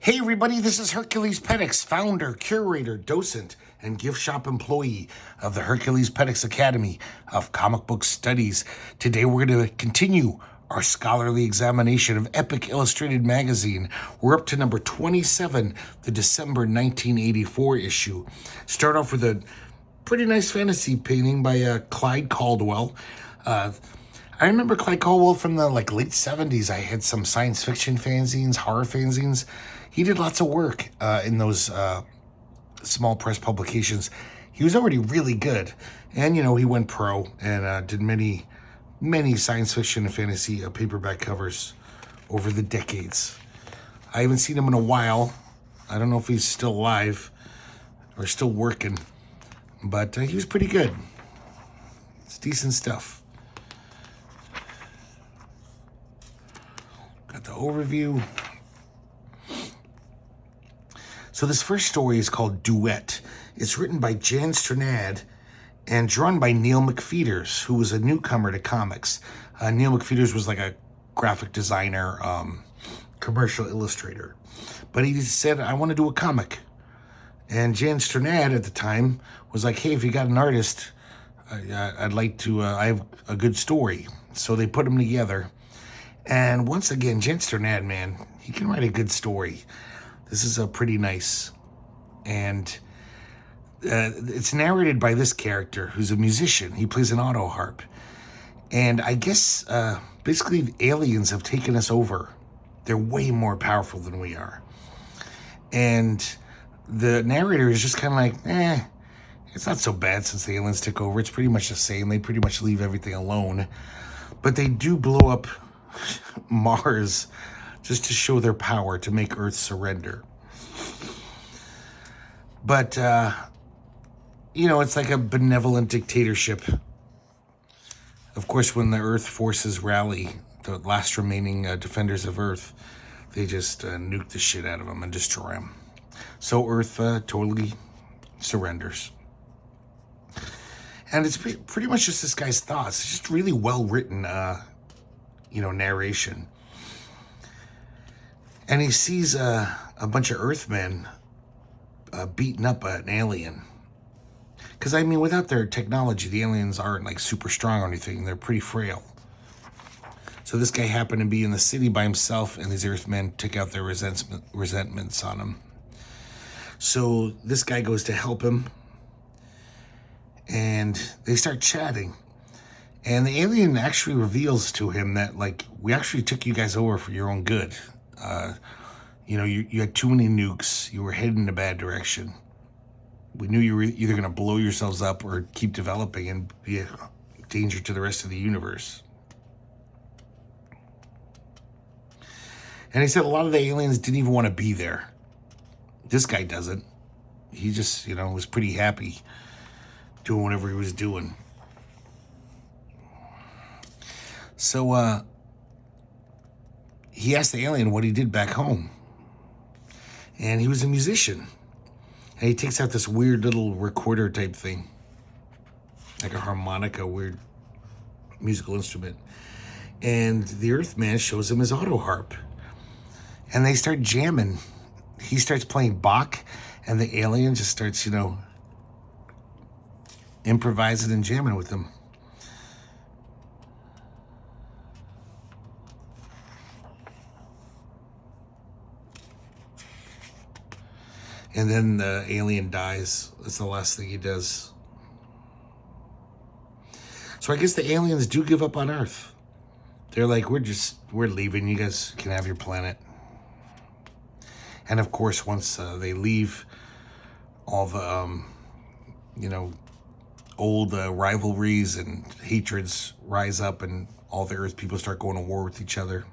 Hey everybody, this is herculespetix, founder, curator, docent, and gift shop employee of the herculespetix Academy of Comic Book Studies. Today we're going to continue our scholarly examination of Epic Illustrated Magazine. We're up to number 27, the December 1984 issue. Start off with a pretty nice fantasy painting by Clyde Caldwell. I remember Clyde Caldwell from the late 70s. I had some science fiction fanzines, horror fanzines. He did lots of work in those small press publications. He was already really good. And, he went pro and did many science fiction and fantasy paperback covers over the decades. I haven't seen him in a while. I don't know if he's still alive or still working, but he was pretty good. It's decent stuff. Got the overview. So this first story is called Duet. It's written by Jan Strnad and drawn by Neil McFeeters, who was a newcomer to comics. Neil McFeeters was like a graphic designer, commercial illustrator. But he said, I want to do a comic. And Jan Strnad at the time was like, hey, if you got an artist, I'd like to, I have a good story. So they put them together. And once again, Jan Strnad, man, he can write a good story. This is pretty nice. And it's narrated by this character who's a musician. He plays an auto harp. And I guess basically the aliens have taken us over. They're way more powerful than we are. And the narrator is just kind of like, it's not so bad since the aliens took over. It's pretty much the same. They pretty much leave everything alone. But they do blow up Mars just to show their power, to make Earth surrender. But, it's like a benevolent dictatorship. Of course, when the Earth forces rally, the last remaining defenders of Earth, they just nuke the shit out of them and destroy them. So Earth totally surrenders. And it's pretty much just this guy's thoughts. It's just really well-written, narration. And he sees a bunch of Earthmen beating up an alien. Because, without their technology, the aliens aren't, super strong or anything. They're pretty frail. So this guy happened to be in the city by himself, and these Earthmen took out their resentments on him. So this guy goes to help him, and they start chatting. And the alien actually reveals to him that, we actually took you guys over for your own good. You had too many nukes. You were heading in a bad direction. We knew you were either going to blow yourselves up or keep developing and be a danger to the rest of the universe. And he said a lot of the aliens didn't even want to be there. This guy doesn't. He just, was pretty happy doing whatever he was doing. So, he asked the alien what he did back home. And he was a musician. And he takes out this weird little recorder type thing. Like a harmonica, weird musical instrument. And the Earthman shows him his auto harp. And they start jamming. He starts playing Bach, and the alien just starts, improvising and jamming with him. And then the alien dies. That's the last thing he does. So I guess the aliens do give up on Earth. They're like, we're leaving. You guys can have your planet. And of course, once they leave, all the, old rivalries and hatreds rise up, and all the Earth people start going to war with each other.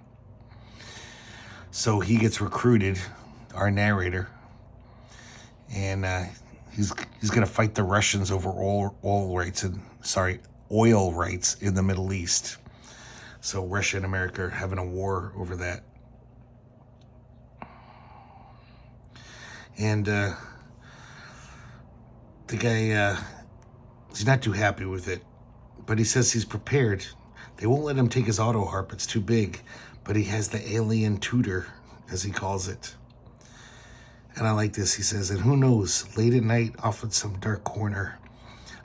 So he gets recruited, our narrator, and he's going to fight the Russians over oil rights in the Middle East. So Russia and America are having a war over that. And the guy, he's not too happy with it, but he says he's prepared. They won't let him take his auto harp, it's too big, but he has the alien tutor, as he calls it. And I like this. He says, and who knows, late at night, off in some dark corner,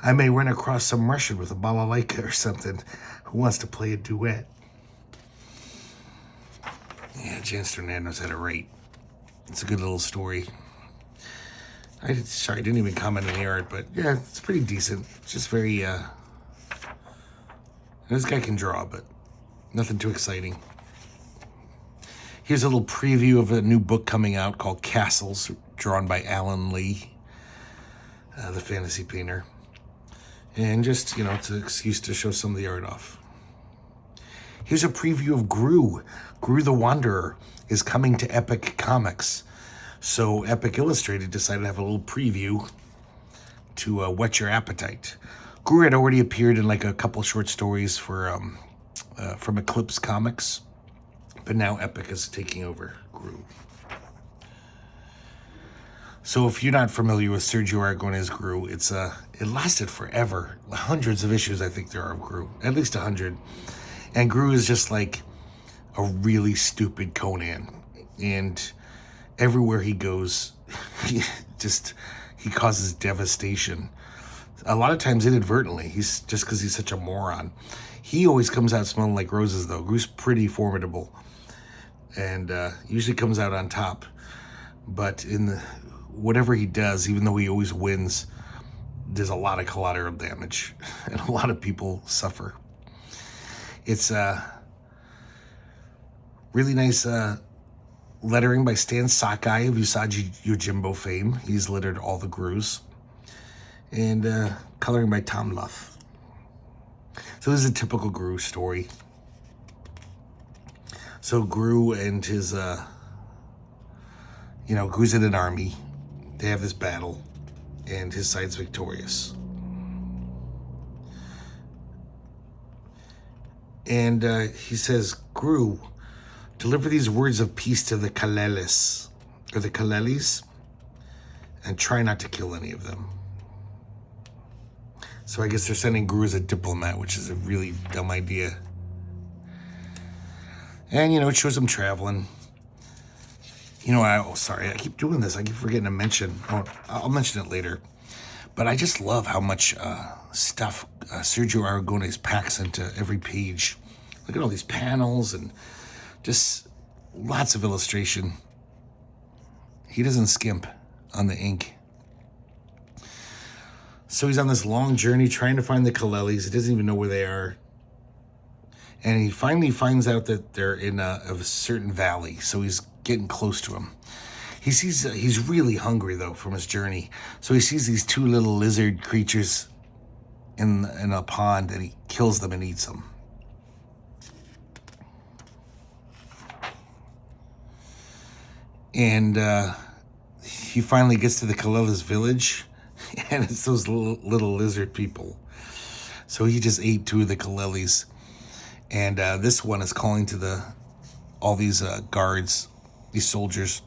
I may run across some Russian with a balalaika or something who wants to play a duet. Yeah, Jan Strnad knows how to write. It's a good little story. I didn't even comment on the art, but yeah, it's pretty decent. It's just very, this guy can draw, but nothing too exciting. Here's a little preview of a new book coming out called Castles, drawn by Alan Lee, the fantasy painter. And just, it's an excuse to show some of the art off. Here's a preview of Groo. Groo the Wanderer is coming to Epic Comics. So Epic Illustrated decided to have a little preview to whet your appetite. Groo had already appeared in like a couple short stories from Eclipse Comics, but now Epic is taking over Groo. So if you're not familiar with Sergio Aragonés' Groo, it lasted forever. Hundreds of issues, I think there are of Groo, at least 100. And Groo is just like a really stupid Conan, and everywhere he goes, he causes devastation. A lot of times inadvertently. He's just because he's such a moron. He always comes out smelling like roses, though. Groo's pretty formidable, and usually comes out on top. But whatever he does, even though he always wins, there's a lot of collateral damage, and a lot of people suffer. It's really nice lettering by Stan Sakai of Usagi Yojimbo fame. He's lettered all the Groos. And coloring by Tom Luff. So this is a typical Groo story. So Groo and his, Groo's in an army. They have this battle, and his side's victorious. And he says, Groo, deliver these words of peace to the Kalelis, or the Kalelis, and try not to kill any of them. So I guess they're sending Groo as a diplomat, which is a really dumb idea. And, it shows him traveling. I keep doing this. I keep forgetting to mention. I'll mention it later. But I just love how much stuff Sergio Aragonés packs into every page. Look at all these panels and just lots of illustration. He doesn't skimp on the ink. So he's on this long journey trying to find the Kalelis. He doesn't even know where they are. And he finally finds out that they're in a certain valley. So he's getting close to him. He sees he's really hungry, though, from his journey. So he sees these two little lizard creatures in a pond, and he kills them and eats them. And he finally gets to the Kalelis village, and it's those little lizard people. So he just ate two of the Kalelis. And this one is calling to all these guards, these soldiers.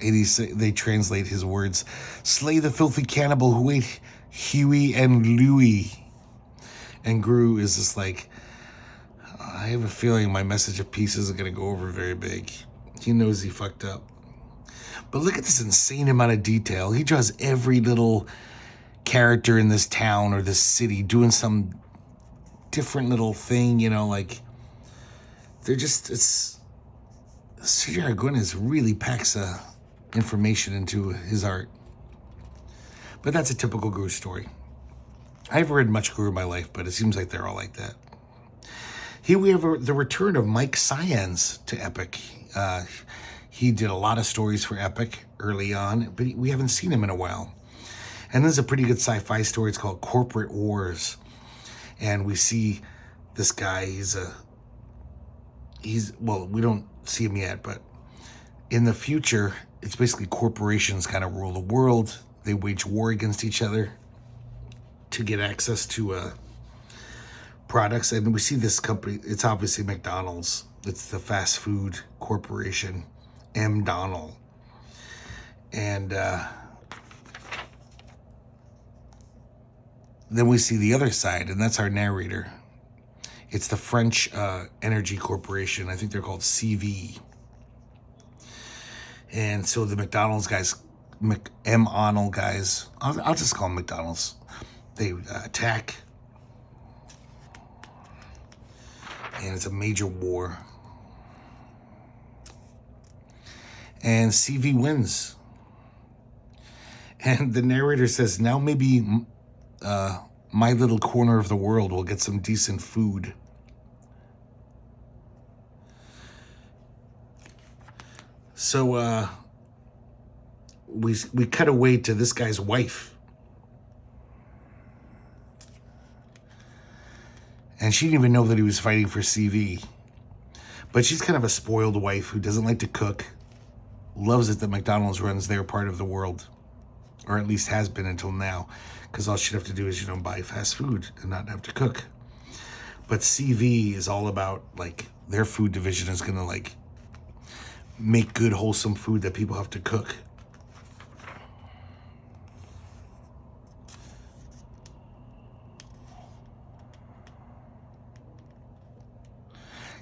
And they translate his words: slay the filthy cannibal who ate Huey and Louie. And Groo is just like, I have a feeling my message of peace isn't going to go over very big. He knows he fucked up. But look at this insane amount of detail. He draws every little character in this town or this city doing some different little thing, like Sergio Aragonés really packs information into his art. But that's a typical Groo story. I haven't read much Groo in my life, but it seems like they're all like that. Here we have the return of Mike Saenz to Epic. He did a lot of stories for Epic early on, but we haven't seen him in a while. And this is a pretty good sci-fi story. It's called Corporate Wars. And we see this guy, we don't see him yet, but in the future, it's basically corporations kind of rule the world. They wage war against each other to get access to products. And we see this company, it's obviously McDonald's. It's the fast food corporation, M. Donald. And then we see the other side, and that's our narrator. It's the French Energy Corporation. I think they're called CV. And so the McDonald's guys, M-Arnold guys, I'll just call them McDonald's, they attack. And it's a major war. And CV wins. And the narrator says, now maybe my little corner of the world will get some decent food. So we cut away to this guy's wife. And she didn't even know that he was fighting for CV. But she's kind of a spoiled wife who doesn't like to cook. Loves it that McDonald's runs their part of the world. Or at least has been until now. Because all she'd have to do is, buy fast food and not have to cook. But CV is all about, their food division is going to, make good, wholesome food that people have to cook.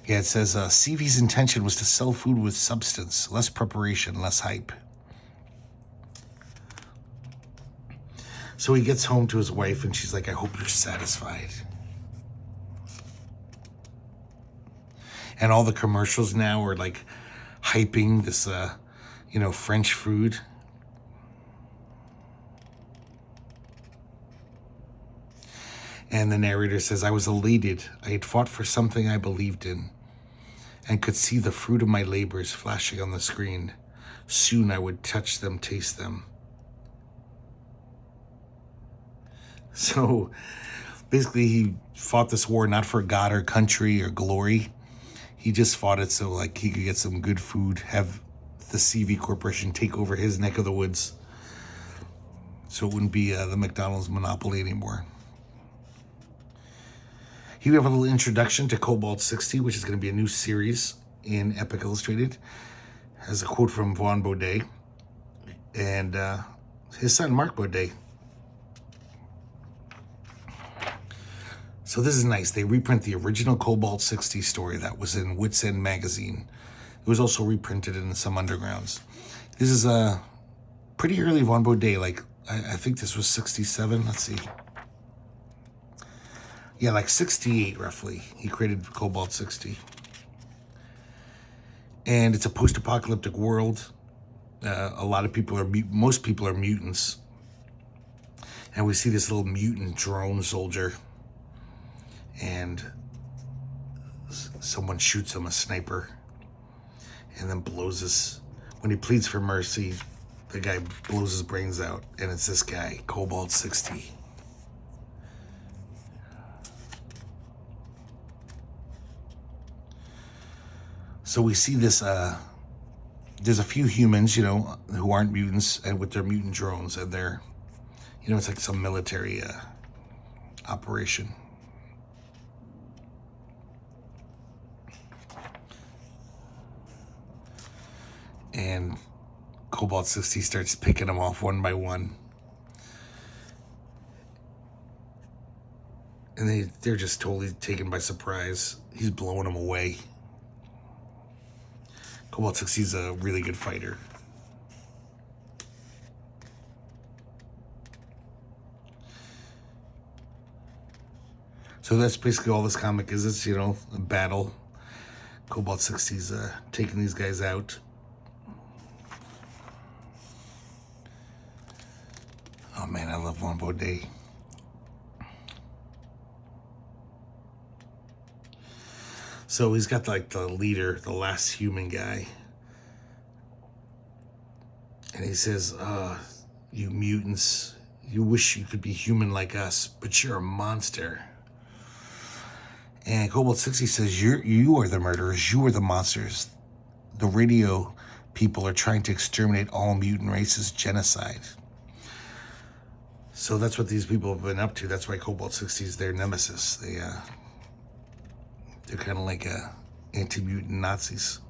Yeah, it says, CV's intention was to sell food with substance, less preparation, less hype. So he gets home to his wife, and she's like, I hope you're satisfied. And all the commercials now are, hyping this, French food. And the narrator says, I was elated. I had fought for something I believed in and could see the fruit of my labors flashing on the screen. Soon I would touch them, taste them. So basically he fought this war not for God or country or glory. He just fought it so he could get some good food, have the CV Corporation take over his neck of the woods. So it wouldn't be the McDonald's monopoly anymore. Here we have a little introduction to Cobalt 60, which is going to be a new series in Epic Illustrated. Has a quote from Vaughn Baudet and his son, Mark Baudet. So this is nice. They reprint the original Cobalt 60 story that was in Wits End magazine. It was also reprinted in some undergrounds. This is a pretty early Vaughn Baudet. I think this was 67. Let's see. Yeah, 68 roughly. He created Cobalt 60. And it's a post-apocalyptic world. A lot of people most people are mutants. And we see this little mutant drone soldier. And someone shoots him, a sniper. And then when he pleads for mercy, the guy blows his brains out. And it's this guy, Cobalt 60. So we see this, there's a few humans, who aren't mutants and with their mutant drones, and they're, it's like some military operation. And Cobalt 60 starts picking them off one by one. And they're just totally taken by surprise. He's blowing them away. Cobalt 60 is a really good fighter. So that's basically all this comic is. It's, a battle. Cobalt 60's taking these guys out. Oh man, I love Vaughn Baudet. So he's got the leader, the last human guy. And he says, you mutants, you wish you could be human like us, but you're a monster. And Cobalt 60 says, you are the murderers, you are the monsters. The radio people are trying to exterminate all mutant races, genocide. So that's what these people have been up to. That's why Cobalt 60 is their nemesis. They're kind of like anti-mutant Nazis.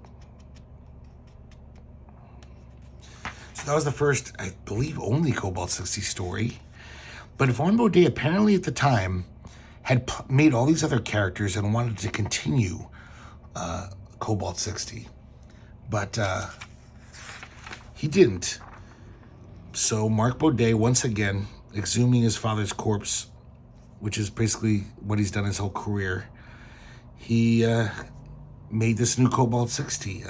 So that was the first, I believe, only Cobalt 60 story. But Vaughn Baudet apparently at the time had made all these other characters and wanted to continue Cobalt 60. But He didn't. So Mark Baudet, once again, exhuming his father's corpse, which is basically what he's done his whole career, he made this new Cobalt 60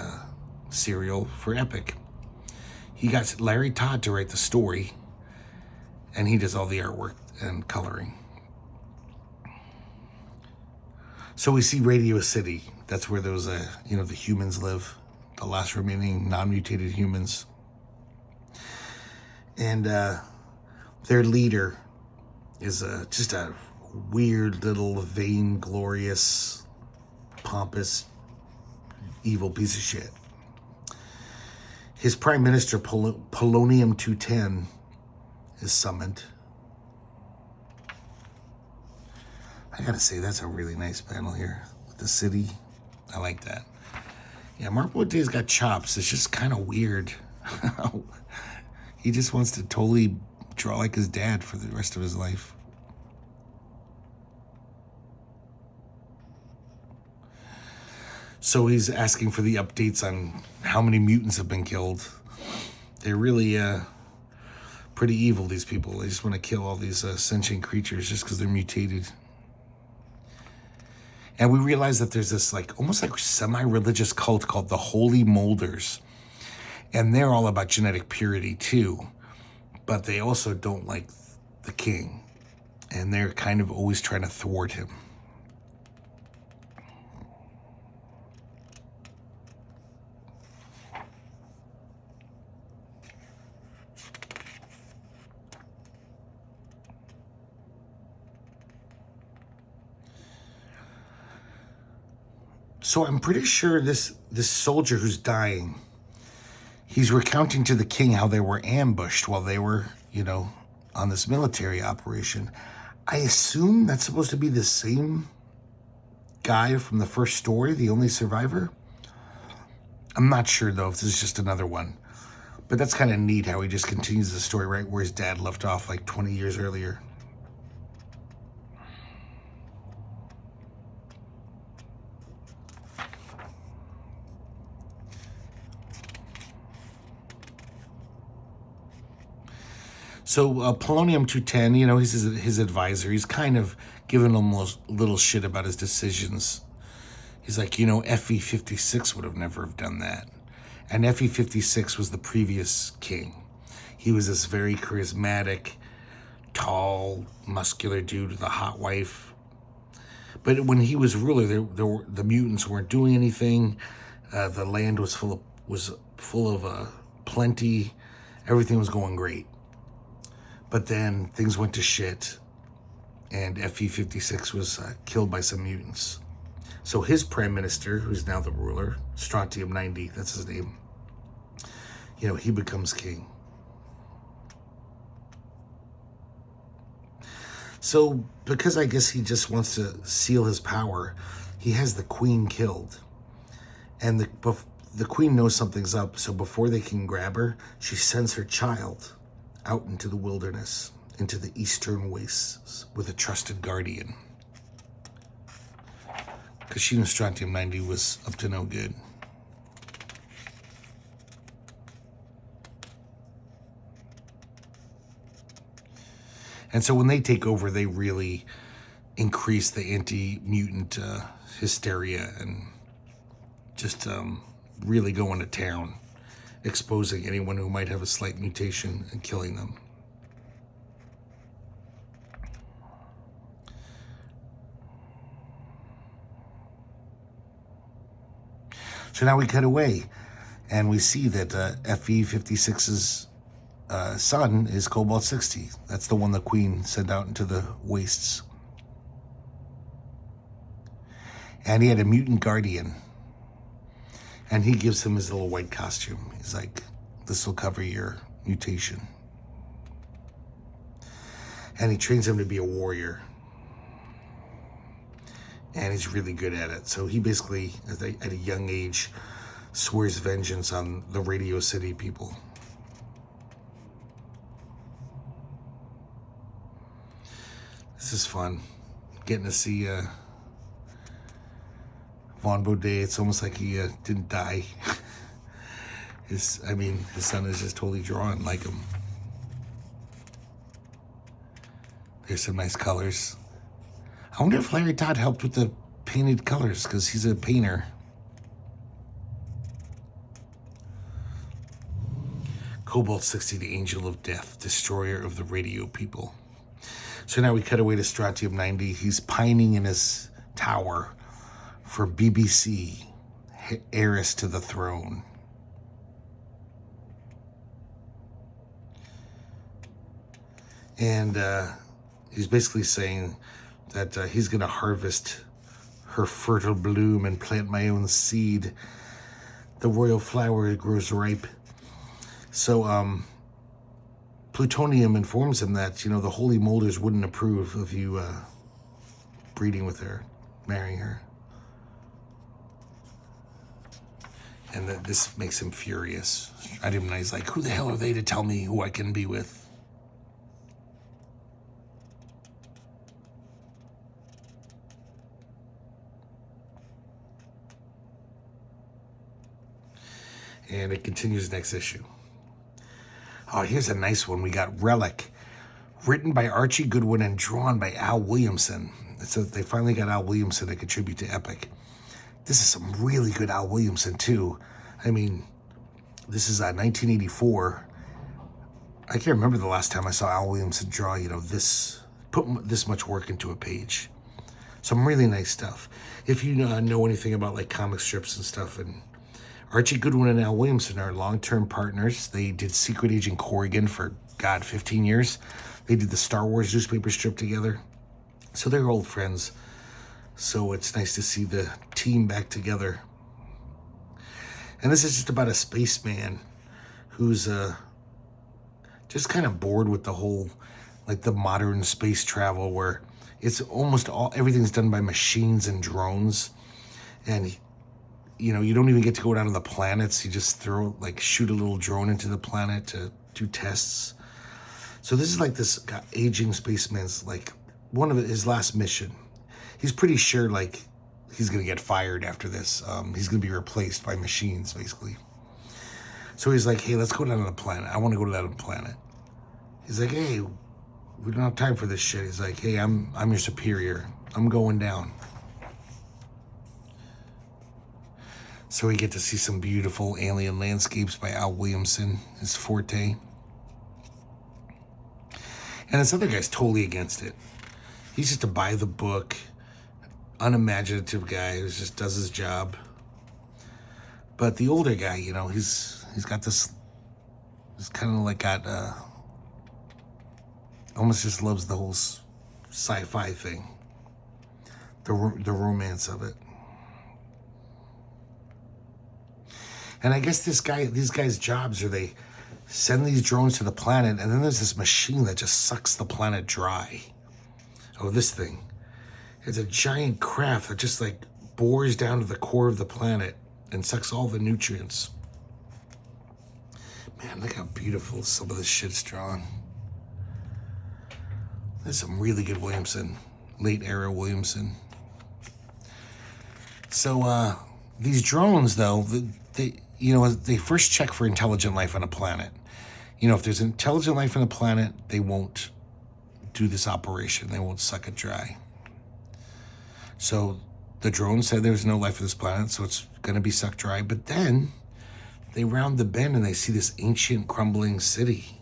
serial for Epic. He got Larry Todd to write the story, and he does all the artwork and coloring. So we see Radio City. That's where those, the humans live, the last remaining non-mutated humans. And their leader is just a weird little vainglorious, pompous, evil piece of shit. His prime minister, Polonium-210, is summoned. I gotta say, that's a really nice panel here with the city. I like that. Yeah, Mark Baudet's got chops. It's just kind of weird. He just wants to totally draw like his dad for the rest of his life. So he's asking for the updates on how many mutants have been killed. They're really pretty evil, these people. They just want to kill all these sentient creatures just because they're mutated. And we realize that there's this almost like semi-religious cult called the Holy Molders. And they're all about genetic purity too. But they also don't like the king. And they're kind of always trying to thwart him. So I'm pretty sure this soldier who's dying, he's recounting to the king how they were ambushed while they were, on this military operation. I assume that's supposed to be the same guy from the first story, the only survivor. I'm not sure, though, if this is just another one. But that's kind of neat how he just continues the story right where his dad left off 20 years earlier. So Polonium-210, he's his advisor. He's kind of giving him a little shit about his decisions. He's like, FE56 would have never have done that. And FE56 was the previous king. He was this very charismatic, tall, muscular dude with a hot wife. But when he was ruler, the mutants weren't doing anything. The land was full of plenty. Everything was going great. But then things went to shit, and FE56 was killed by some mutants. So his prime minister, who's now the ruler, Strontium-90, that's his name, he becomes king. So because I guess he just wants to seal his power, he has the queen killed. And the queen knows something's up, so before they can grab her, she sends her child out into the wilderness, into the eastern wastes, with a trusted guardian. Because she knew Strontium-90 was up to no good. And so when they take over, they really increase the anti-mutant hysteria and just really go into town, exposing anyone who might have a slight mutation and killing them. So now we cut away, and we see that FE56's son is Cobalt 60. That's the one the queen sent out into the wastes. And he had a mutant guardian. And he gives him his little white costume. He's like, this will cover your mutation. And he trains him to be a warrior. And he's really good at it. So he basically, at a young age, swears vengeance on the Radio City people. This is fun. Getting to see Von Baudet. It's almost like he didn't die. His son is just totally drawn like him. There's some nice colors. I wonder if Larry Todd helped with the painted colors, because he's a painter. Cobalt 60, the angel of death, destroyer of the radio people. So now we cut away to Strontium 90. He's pining in his tower for BBC, heiress to the throne. And he's basically saying that he's going to harvest her fertile bloom and plant my own seed. The royal flower grows ripe. So Plutonium informs him that, the holy molders wouldn't approve of you breeding with her, marrying her. And that this makes him furious. He's like, who the hell are they to tell me who I can be with? And it continues next issue. Oh, here's a nice one. We got Relic, written by Archie Goodwin and drawn by Al Williamson. So they finally got Al Williamson to contribute to Epic. This is some really good Al Williamson, too. This is 1984. I can't remember the last time I saw Al Williamson draw, put this much work into a page. Some really nice stuff. If you know anything about like comic strips and stuff, and Archie Goodwin and Al Williamson are long-term partners. They did Secret Agent Corrigan for, 15 years. They did the Star Wars newspaper strip together. So they're old friends. So it's nice to see the team back together. And this is just about a spaceman who's just kind of bored with the whole, like the modern space travel where it's almost everything's done by machines and drones. And you don't even get to go down to the planets. You just shoot a little drone into the planet to do tests. So this is like this aging spaceman's one of his last mission. He's pretty sure he's gonna get fired after this. He's gonna be replaced by machines basically. So he's like, hey, let's go down to the planet. I want to go to that planet. He's like, hey, we don't have time for this shit. He's like, hey, I'm your superior. I'm going down. So we get to see some beautiful alien landscapes by Al Williamson, his forte. And this other guy's totally against it. He's just a by the book, unimaginative guy who just does his job. But the older guy, he's got this, he's kind of got, almost just loves the whole sci-fi thing. The romance of it. And I guess these guys' jobs are they send these drones to the planet, and then there's this machine that just sucks the planet dry. Oh, this thing. It's a giant craft that just bores down to the core of the planet and sucks all the nutrients. Man, look how beautiful some of this shit's drawn. There's some really good Williamson, late era Williamson. So these drones, though, they first check for intelligent life on a planet. If there's intelligent life on a planet, they won't do this operation. They won't suck it dry. So the drone said there's no life on this planet, so it's going to be sucked dry. But then they round the bend and they see this ancient crumbling city.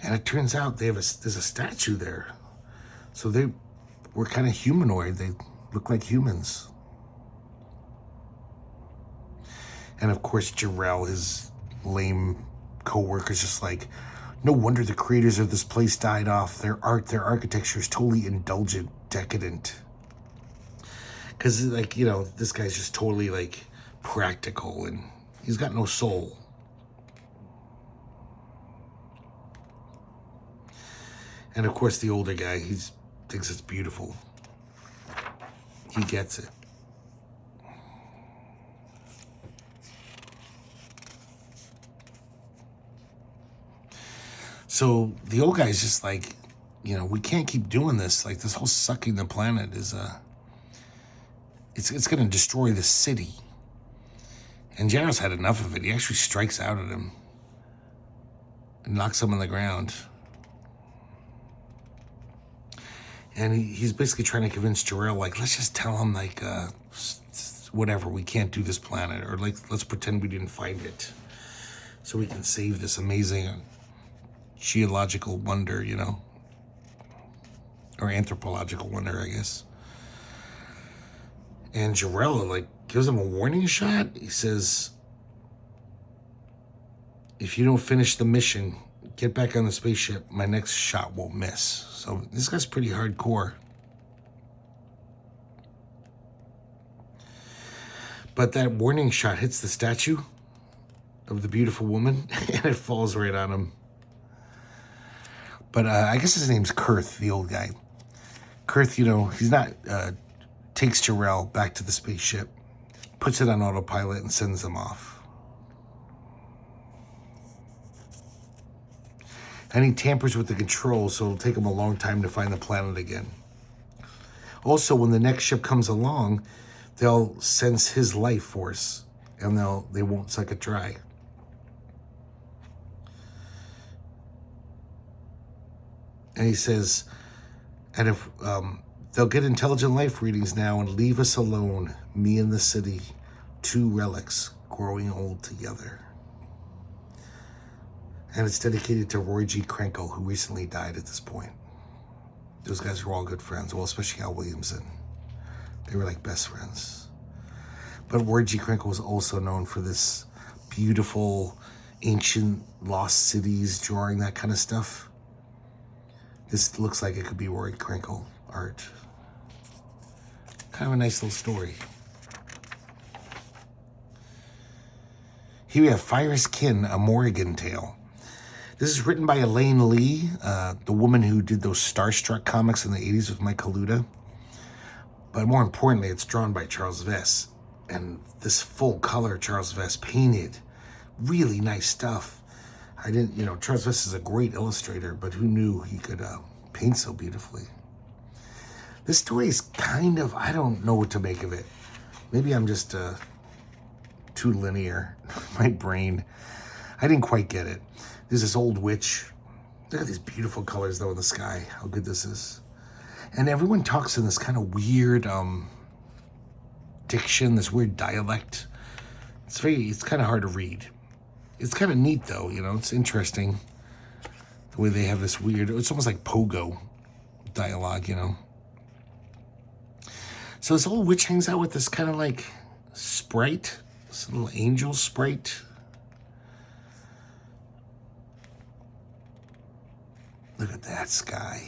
And it turns out there's a statue there. So they were kind of humanoid. They look like humans. And of course, Jarrell, his lame co-worker's just like, no wonder the creators of this place died off. Their architecture is totally indulgent, decadent. Because, this guy's just totally, practical, and he's got no soul. And of course, the older guy, he thinks it's beautiful. He gets it. So the old guy's just like, we can't keep doing this. Like, this whole sucking the planet is, it's going to destroy the city. And Jaros had enough of it. He actually strikes out at him and knocks him on the ground. And he's basically trying to convince Jarrell, like, let's just tell him, like, whatever, we can't do this planet. Or, like, let's pretend we didn't find it so we can save this amazing geological wonder, or anthropological wonder, I guess. And Jarrell, like, gives him a warning shot. He says, if you don't finish the mission, get back on the spaceship, my next shot won't miss. So this guy's pretty hardcore. But that warning shot hits the statue of the beautiful woman, and it falls right on him. But I guess his name's Kurth, the old guy. Kurth, he's not... takes Jarrell back to the spaceship, puts it on autopilot, and sends them off. And he tampers with the controls, so it'll take him a long time to find the planet again. Also, when the next ship comes along, they'll sense his life force, and they won't suck it dry. And he says, and if they'll get intelligent life readings now and leave us alone, me and the city, two relics growing old together. And it's dedicated to Roy G. Krenkel, who recently died at this point. Those guys were all good friends, well, especially Al Williamson. They were like best friends. But Roy G. Krenkel was also known for this beautiful, ancient, lost cities, drawing that kind of stuff. This looks like it could be Roy Krenkel art. Kind of a nice little story. Here we have Fire's Kin, A Morrigan Tale. This is written by Elaine Lee, the woman who did those Starstruck comics in the 80s with Mike Kaluta. But more importantly, it's drawn by Charles Vess. And this full color Charles Vess painted. Really nice stuff. Charles Vess is a great illustrator, but who knew he could paint so beautifully? This story is kind of, I don't know what to make of it. Maybe I'm just too linear. My brain, I didn't quite get it. There's this old witch. Look at these beautiful colors, though, in the sky. How good this is. And everyone talks in this kind of weird diction, this weird dialect. It's kind of hard to read. It's kind of neat, though, it's interesting. The way they have this weird, it's almost like pogo dialogue, So this old witch hangs out with this kind of like sprite, this little angel sprite. Look at that sky.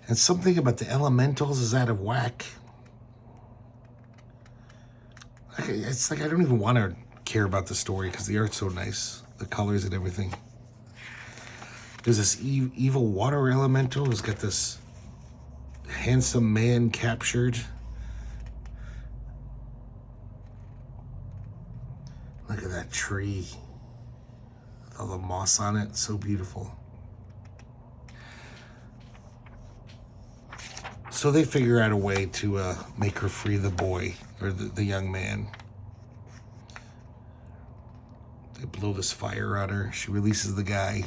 And something about the elementals is out of whack. It's like I don't even want to care about the story because the art's so nice. The colors and everything. There's this evil water elemental who's got this handsome man captured. Look at that tree with all the moss on it. So beautiful. So they figure out a way to make her free the boy, or the young man. They blow this fire on her. She releases the guy,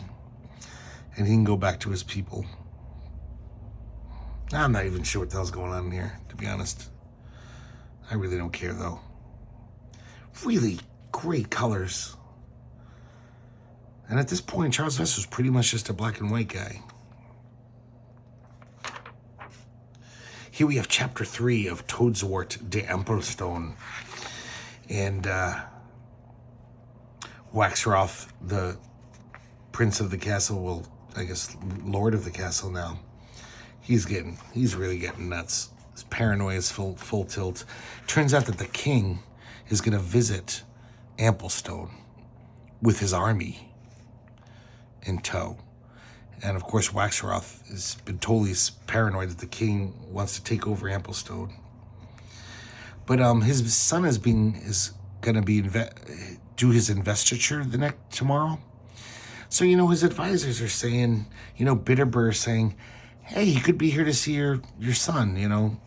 and he can go back to his people. I'm not even sure what the hell's going on here, to be honest. I really don't care, though. Really great colors. And at this point, Charles Vess was pretty much just a black and white guy. Here we have chapter 3 of Toadswort de Ampelstone. And Waxroth, the prince of the castle, well, I guess lord of the castle now. He's really getting nuts. His paranoia is full tilt. Turns out that the king is going to visit Ampelstone with his army in tow. And of course, Waxroth has been totally paranoid that the king wants to take over Ampelstone. But his son is going to be do his investiture tomorrow. So, his advisors are saying, Bitterbur saying, hey, he could be here to see your son,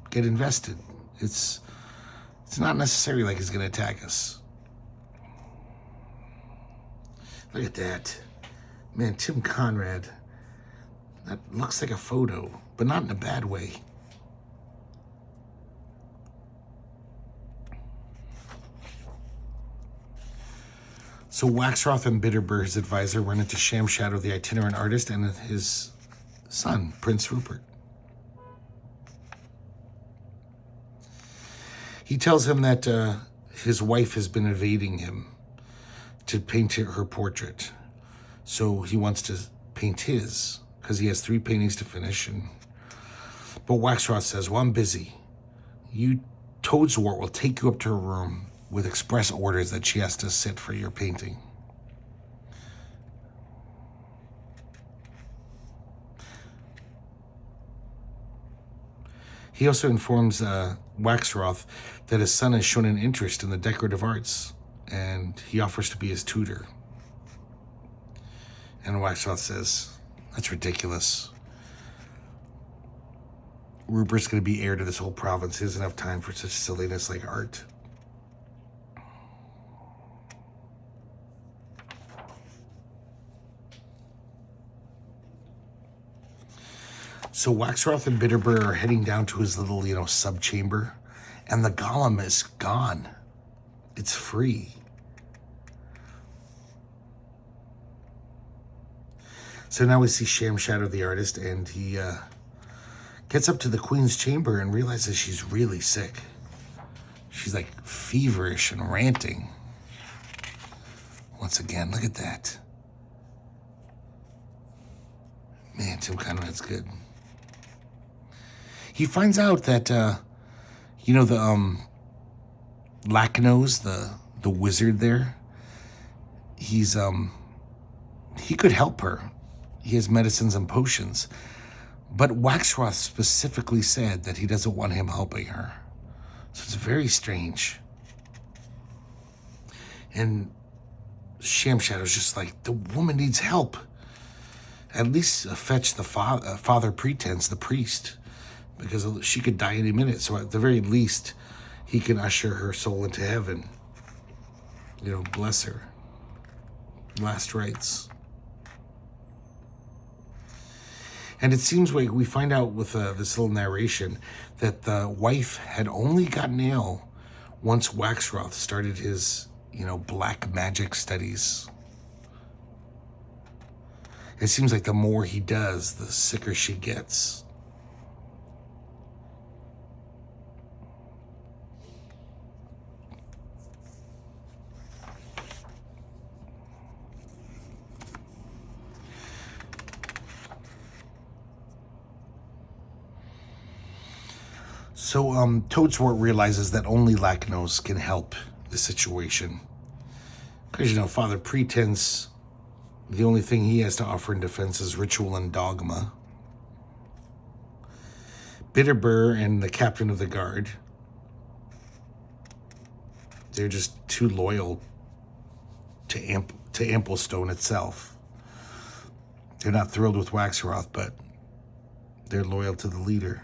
get invested. It's not necessarily like he's going to attack us. Look at that. Man, Tim Conrad. That looks like a photo, but not in a bad way. So Waxroth and Bitterbur, his advisor, run into Sham Shadow, the itinerant artist, and his son, Prince Rupert. He tells him that his wife has been evading him to paint her portrait. So he wants to paint his, because he has 3 paintings to finish. But Waxroth says, well, I'm busy. Toadswort will take you up to her room with express orders that she has to sit for your painting. He also informs Waxroth that his son has shown an interest in the decorative arts, and he offers to be his tutor. And Waxroth says, that's ridiculous. Rupert's going to be heir to this whole province. He doesn't have time for such silliness like art. So Waxroth and Bitterbur are heading down to his little, sub-chamber, and the golem is gone. It's free. So now we see Sham Shadow, the artist, and he gets up to the queen's chamber and realizes she's really sick. She's like feverish and ranting. Once again, look at that. Man, Tim Conrad's good. He finds out that, the Lacanose, the wizard there, he could help her. He has medicines and potions. But Waxroth specifically said that he doesn't want him helping her. So it's very strange. And Sham Shadow's just like, the woman needs help. At least fetch the Father Pretense, the priest, because she could die any minute. So at the very least, he can usher her soul into heaven. Bless her. Last rites. And it seems like we find out with this little narration that the wife had only gotten ill once Waxroth started his, black magic studies. It seems like the more he does, the sicker she gets. So Toadswort realizes that only Lacanose can help the situation. Because, Father Pretense, the only thing he has to offer in defense is ritual and dogma. Bitterbur and the captain of the guard, they're just too loyal to Amplestone itself. They're not thrilled with Waxroth, but they're loyal to the leader.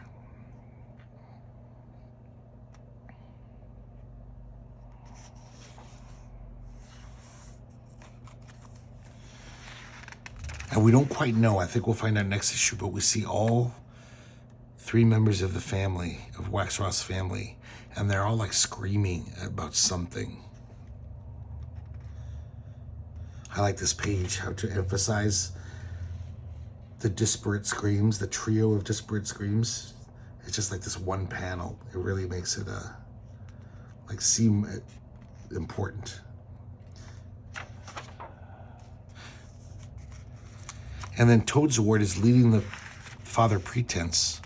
And we don't quite know. I think we'll find out next issue, but we see all 3 members of the family, of Waxroth's family, and they're all like screaming about something. I like this page, how to emphasize the disparate screams, the trio of disparate screams. It's just like this one panel. It really makes it seem important. And then Toadswort is leading the Father Pretense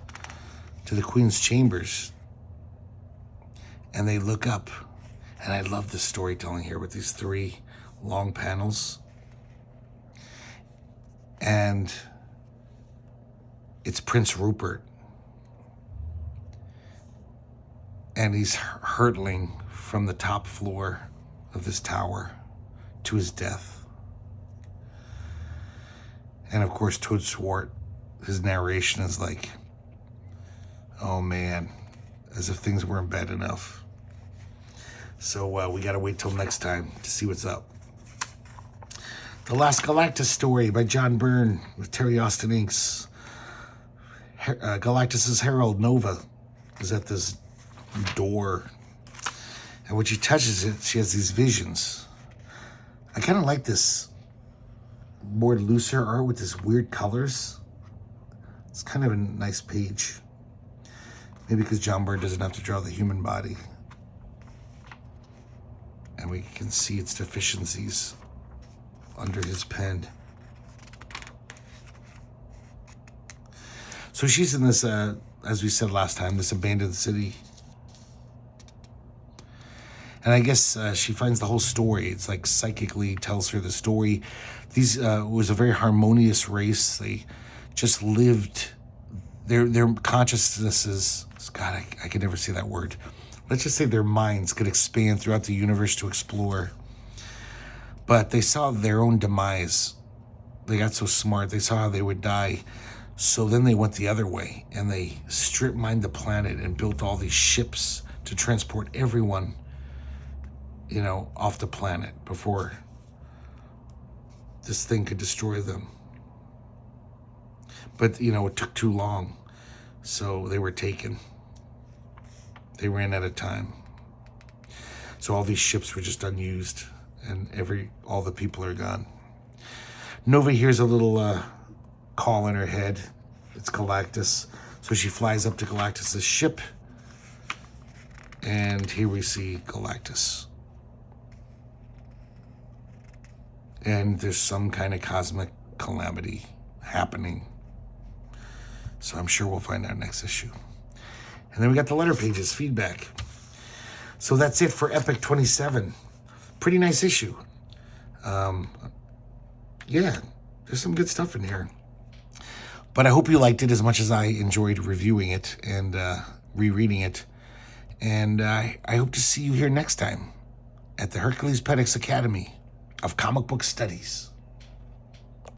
to the Queen's chambers. And they look up. And I love the storytelling here with these 3 long panels. And it's Prince Rupert. And he's hurtling from the top floor of this tower to his death. And of course, Toad Swart, his narration is like, oh man, as if things weren't bad enough. So we got to wait till next time to see what's up. The Last Galactus Story by John Byrne with Terry Austin Inks. Galactus's Herald, Nova, is at this door. And when she touches it, she has these visions. I kind of like this more looser art with this weird colors. It's kind of a nice page. Maybe because John Byrne doesn't have to draw the human body. And we can see its deficiencies under his pen. So she's in this, as we said last time, this abandoned city. And I guess she finds the whole story. It's like psychically tells her the story. These was a very harmonious race. They just lived, their consciousnesses, God, I could never say that word. Let's just say their minds could expand throughout the universe to explore. But they saw their own demise. They got so smart. They saw how they would die. So then they went the other way, and they strip mined the planet and built all these ships to transport everyone, you know, off the planet before this thing could destroy them. But, you know, it took too long, so they were taken. They ran out of time. So all these ships were just unused, and all the people are gone. Nova hears a little call in her head. It's Galactus. So she flies up to Galactus's ship, and here we see Galactus. And there's some kind of cosmic calamity happening. So I'm sure we'll find out next issue. And then we got the letter pages, feedback. So that's it for Epic 27. Pretty nice issue. Yeah, there's some good stuff in here. But I hope you liked it as much as I enjoyed reviewing it and rereading it. And I hope to see you here next time at the herculespetix Academy of Comic Book Studies.